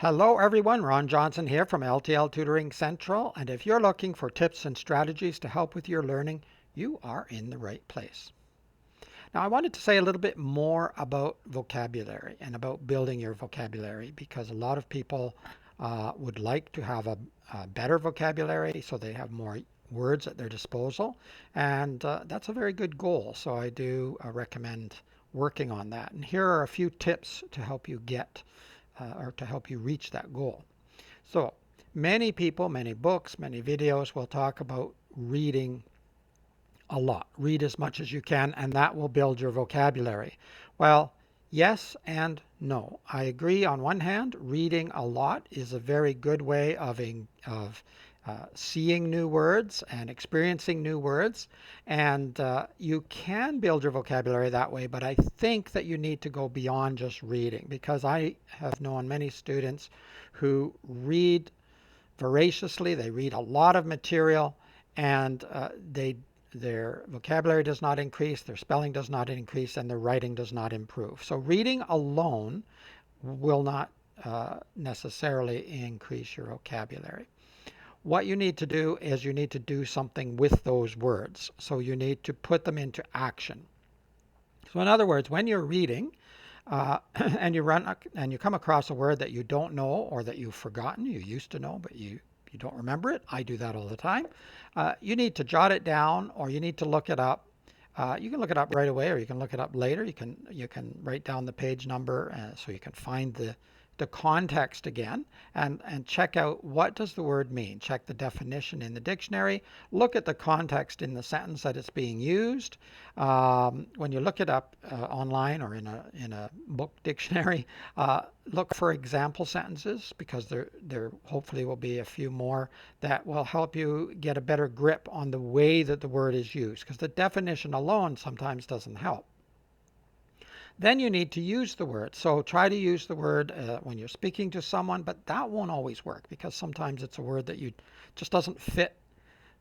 Hello everyone, Ron Johnson here from L.T.L Tutoring Central, and if you're looking for tips and strategies to help with your learning, you are in the right place. Now I wanted to say a little bit more about vocabulary and about building your vocabulary because a lot of people would like to have a better vocabulary so they have more words at their disposal, and that's a very good goal. So I do recommend working on that. And here are a few tips to help you get or to help you reach that goal. So many people, many books, many videos will talk about reading a lot. Read as much as you can, and that will build your vocabulary. Well, yes and no. I agree on one hand, reading a lot is a very good way of seeing new words and experiencing new words. And you can build your vocabulary that way, but I think that you need to go beyond just reading because I have known many students who read voraciously, they read a lot of material, and their vocabulary does not increase, their spelling does not increase, and their writing does not improve. So reading alone will not necessarily increase your vocabulary. What you need to do is you need to do something with those words. So you need to put them into action. So in other words, when you're reading and you come across a word that you don't know or that you've forgotten, you used to know, but you don't remember it. I do that all the time. You need to jot it down or you need to look it up. You can look it up right away or you can look it up later. You can write down the page number so you can find the context again and check out what does the word mean. Check the definition in the dictionary. Look at the context in the sentence that it's being used. When you look it up online or in a book dictionary, look for example sentences because there hopefully will be a few more that will help you get a better grip on the way that the word is used because the definition alone sometimes doesn't help. Then you need to use the word. So try to use the word when you're speaking to someone, but that won't always work because sometimes it's a word that you just doesn't fit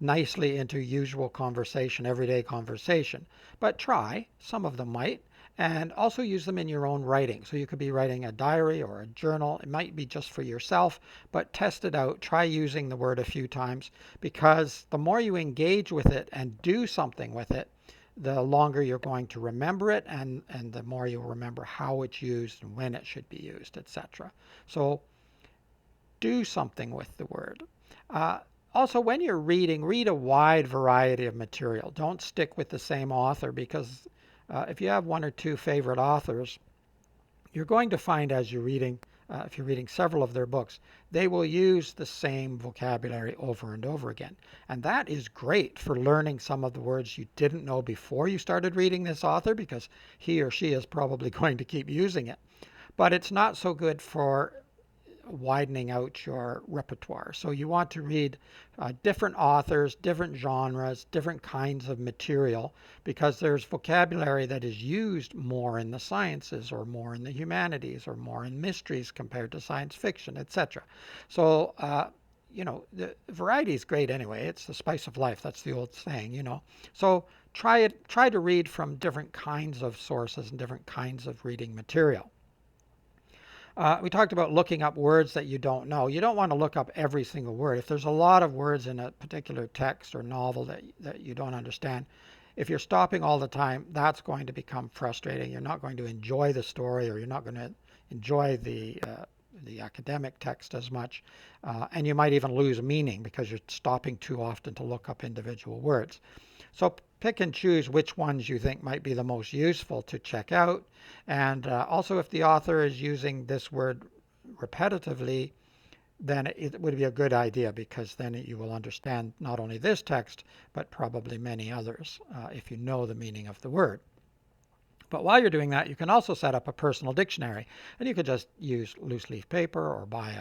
nicely into usual conversation, everyday conversation. But try, some of them might, and also use them in your own writing. So you could be writing a diary or a journal. It might be just for yourself, but test it out. Try using the word a few times because the more you engage with it and do something with it, the longer you're going to remember it and the more you'll remember how it's used and when it should be used, etc. So do something with the word. Also, when you're reading, read a wide variety of material. Don't stick with the same author because if you have one or two favorite authors, you're going to find as you're reading, if you're reading several of their books, they will use the same vocabulary over and over again. And that is great for learning some of the words you didn't know before you started reading this author because he or she is probably going to keep using it. But it's not so good for widening out your repertoire. So you want to read different authors, different genres, different kinds of material because there's vocabulary that is used more in the sciences or more in the humanities or more in mysteries compared to science fiction, etc. So the variety is great anyway. It's the spice of life. That's the old saying. So try to read from different kinds of sources and different kinds of reading material. We talked about looking up words that you don't know. You don't want to look up every single word. If there's a lot of words in a particular text or novel that you don't understand, if you're stopping all the time, that's going to become frustrating. You're not going to enjoy the story or you're not going to enjoy the academic text as much. And you might even lose meaning because you're stopping too often to look up individual words. So pick and choose which ones you think might be the most useful to check out. And also if the author is using this word repetitively, then it would be a good idea because then you will understand not only this text, but probably many others if you know the meaning of the word. But while you're doing that, you can also set up a personal dictionary. And you could just use loose leaf paper or buy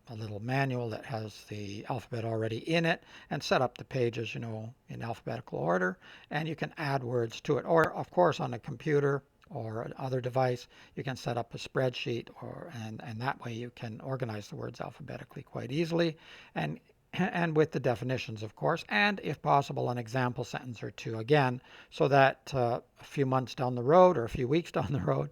a little manual that has the alphabet already in it and set up the pages, in alphabetical order. And you can add words to it. Or, of course, on a computer or other device, you can set up a spreadsheet and that way you can organize the words alphabetically quite easily. And with the definitions, of course, and if possible, an example sentence or two again, so that a few months down the road or a few weeks down the road,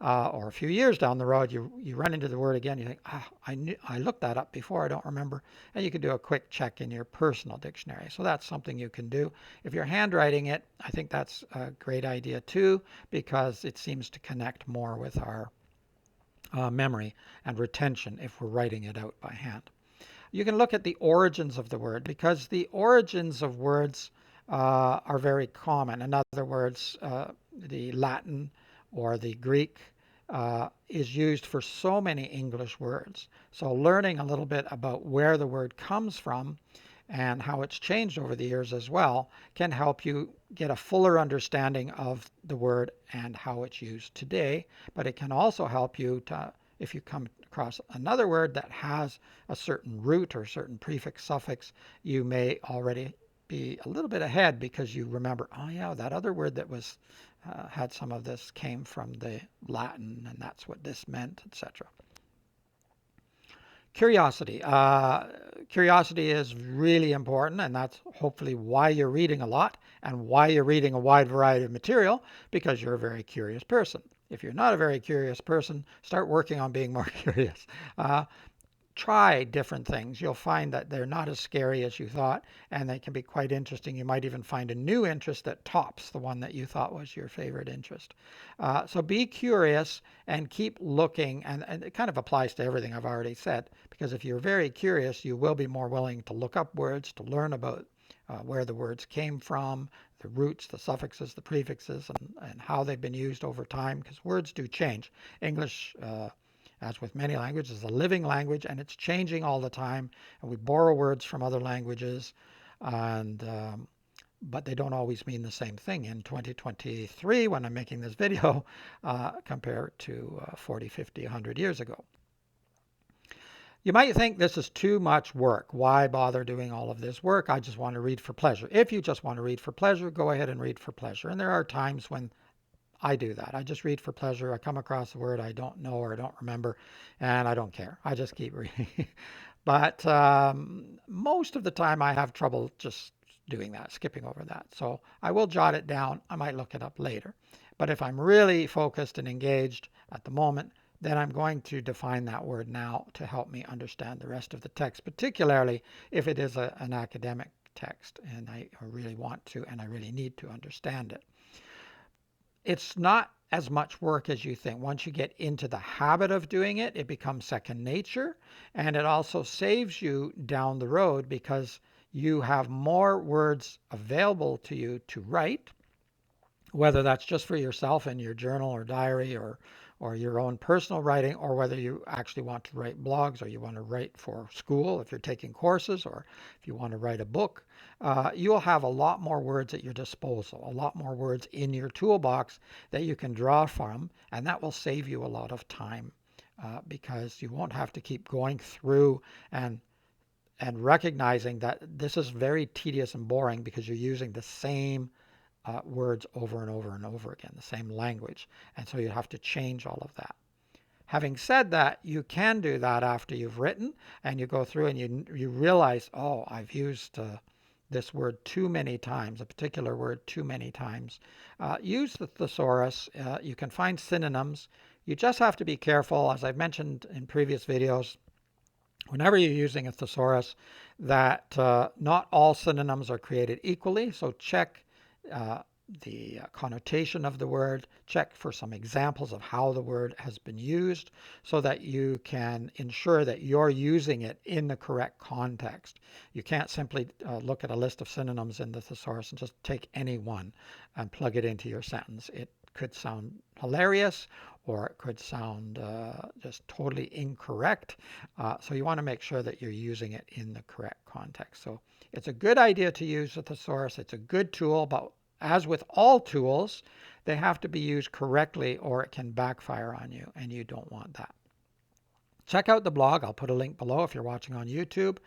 or a few years down the road, you run into the word again. You think, I looked that up before. I don't remember. And you can do a quick check in your personal dictionary. So that's something you can do. If you're handwriting it, I think that's a great idea too, because it seems to connect more with our memory and retention if we're writing it out by hand. You can look at the origins of the word because the origins of words are very common. In other words, the Latin or the Greek is used for so many English words. So learning a little bit about where the word comes from and how it's changed over the years as well can help you get a fuller understanding of the word and how it's used today. But it can also help you to, if you come across another word that has a certain root or certain prefix, suffix, you may already be a little bit ahead because you remember, oh yeah, that other word that was had some of this came from the Latin and that's what this meant, etc. Curiosity. Curiosity is really important, and that's hopefully why you're reading a lot and why you're reading a wide variety of material, because you're a very curious person. If you're not a very curious person, start working on being more curious. Try different things. You'll find that they're not as scary as you thought, and they can be quite interesting. You might even find a new interest that tops the one that you thought was your favorite interest. So be curious and keep looking, and it kind of applies to everything I've already said, because if you're very curious, you will be more willing to look up words, to learn about where the words came from, the roots, the suffixes, the prefixes, and how they've been used over time, because words do change. English as with many languages, is a living language and it's changing all the time. And we borrow words from other languages, and but they don't always mean the same thing in 2023 when I'm making this video compared to 40, 50, 100 years ago. You might think this is too much work. Why bother doing all of this work? I just want to read for pleasure. If you just want to read for pleasure, go ahead and read for pleasure. And there are times when I do that. I just read for pleasure. I come across a word I don't know or I don't remember, and I don't care. I just keep reading. But most of the time I have trouble just doing that, skipping over that. So I will jot it down. I might look it up later. But if I'm really focused and engaged at the moment, then I'm going to define that word now to help me understand the rest of the text, particularly if it is an academic text and I really want to and I really need to understand it. It's not as much work as you think. Once you get into the habit of doing it, it becomes second nature, and it also saves you down the road because you have more words available to you to write, whether that's just for yourself in your journal or diary or your own personal writing, or whether you actually want to write blogs or you want to write for school if you're taking courses, or if you want to write a book. You'll have a lot more words at your disposal, a lot more words in your toolbox that you can draw from, and that will save you a lot of time because you won't have to keep going through and recognizing that this is very tedious and boring because you're using the same words over and over and over again, the same language. And so you have to change all of that. Having said that, you can do that after you've written and you go through and you realize, oh, I've used this word too many times, a particular word too many times. Use the thesaurus. You can find synonyms. You just have to be careful, as I've mentioned in previous videos, whenever you're using a thesaurus, that not all synonyms are created equally. So check the connotation of the word, check for some examples of how the word has been used so that you can ensure that you're using it in the correct context. You can't simply look at a list of synonyms in the thesaurus and just take any one and plug it into your sentence. It could sound hilarious or it could sound just totally incorrect. So you want to make sure that you're using it in the correct context. So it's a good idea to use the thesaurus. It's a good tool, but as with all tools, they have to be used correctly or it can backfire on you, and you don't want that. Check out the blog. I'll put a link below if you're watching on YouTube.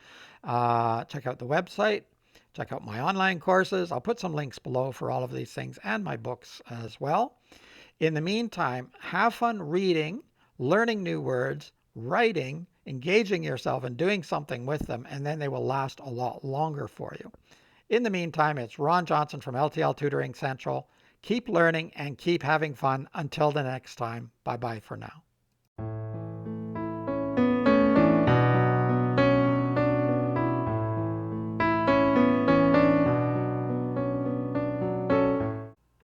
Check out the website. Check out my online courses. I'll put some links below for all of these things and my books as well. In the meantime, have fun reading, learning new words, writing, engaging yourself and doing something with them, and then they will last a lot longer for you. In the meantime, it's Ron Johnson from L.T.L Tutoring Central. Keep learning and keep having fun. Until the next time, bye-bye for now.